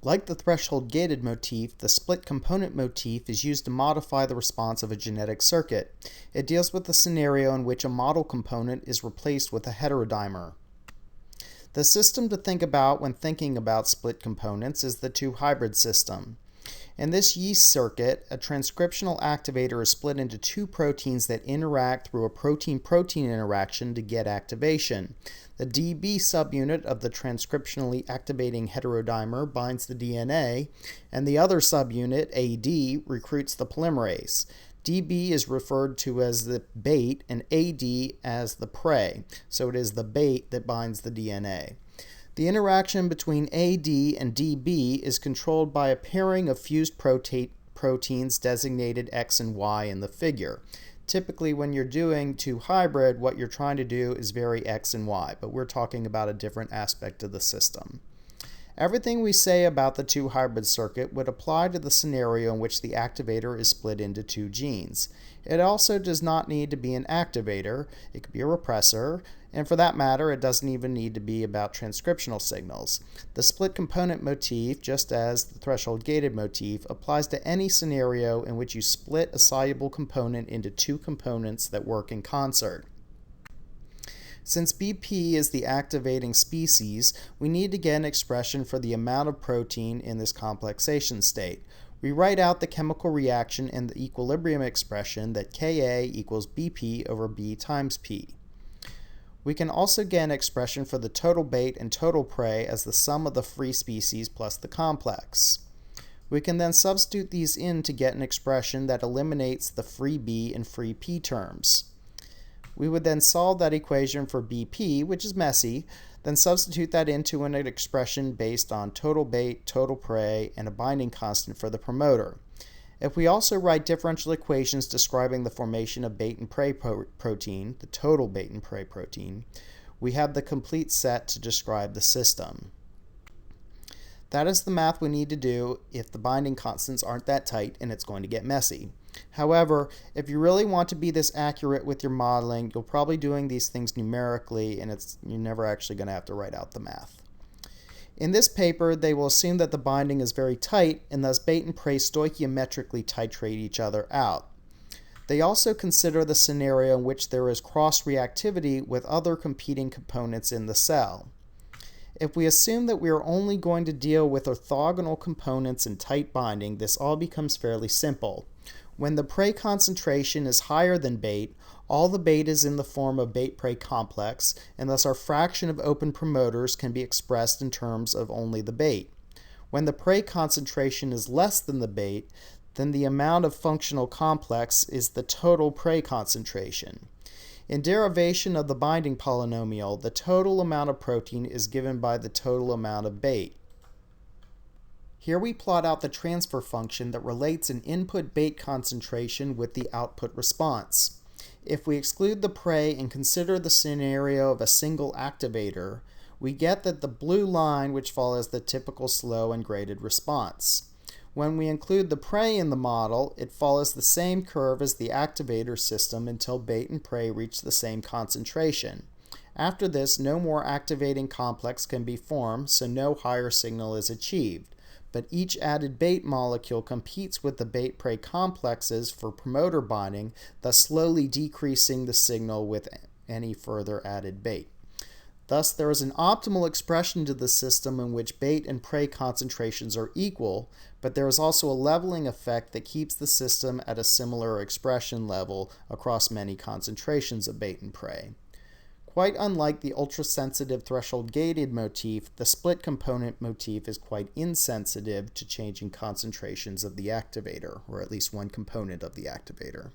Like the threshold-gated motif, the split component motif is used to modify the response of a genetic circuit. It deals with the scenario in which a model component is replaced with a heterodimer. The system to think about when thinking about split components is the two-hybrid system. In this yeast circuit, a transcriptional activator is split into two proteins that interact through a protein-protein interaction to get activation. The DB subunit of the transcriptionally activating heterodimer binds the DNA, and the other subunit, AD, recruits the polymerase. DB is referred to as the bait and AD as the prey, so it is the bait that binds the DNA. The interaction between AD and DB is controlled by a pairing of fused proteins designated X and Y in the figure. Typically, when you're doing two hybrid, what you're trying to do is vary X and Y, but we're talking about a different aspect of the system. Everything we say about the two hybrid circuit would apply to the scenario in which the activator is split into two genes. It also does not need to be an activator. It could be a repressor, and for that matter, it doesn't even need to be about transcriptional signals. The split component motif, just as the threshold-gated motif, applies to any scenario in which you split a soluble component into two components that work in concert. Since BP is the activating species, we need to get an expression for the amount of protein in this complexation state. We write out the chemical reaction in the equilibrium expression that Ka equals BP over B times P. We can also get an expression for the total bait and total prey as the sum of the free species plus the complex. We can then substitute these in to get an expression that eliminates the free B and free P terms. We would then solve that equation for BP, which is messy, then substitute that into an expression based on total bait, total prey, and a binding constant for the promoter. If we also write differential equations describing the formation of bait and prey protein, the total bait and prey protein, we have the complete set to describe the system. That is the math we need to do if the binding constants aren't that tight, and it's going to get messy. However, if you really want to be this accurate with your modeling, you'll probably be doing these things numerically, and you're never actually going to have to write out the math. In this paper, they will assume that the binding is very tight, and thus bait and prey stoichiometrically titrate each other out. They also consider the scenario in which there is cross-reactivity with other competing components in the cell. If we assume that we are only going to deal with orthogonal components and tight binding, this all becomes fairly simple. When the prey concentration is higher than bait, all the bait is in the form of bait-prey complex, and thus our fraction of open promoters can be expressed in terms of only the bait. When the prey concentration is less than the bait, then the amount of functional complex is the total prey concentration. In derivation of the binding polynomial, the total amount of protein is given by the total amount of bait. Here we plot out the transfer function that relates an input bait concentration with the output response. If we exclude the prey and consider the scenario of a single activator, we get that the blue line which follows the typical slow and graded response. When we include the prey in the model, it follows the same curve as the activator system until bait and prey reach the same concentration. After this, no more activating complex can be formed, so no higher signal is achieved. But each added bait molecule competes with the bait-prey complexes for promoter binding, thus slowly decreasing the signal with any further added bait. Thus, there is an optimal expression to the system in which bait and prey concentrations are equal, but there is also a leveling effect that keeps the system at a similar expression level across many concentrations of bait and prey. Quite unlike the ultrasensitive threshold-gated motif, the split component motif is quite insensitive to changing concentrations of the activator, or at least one component of the activator.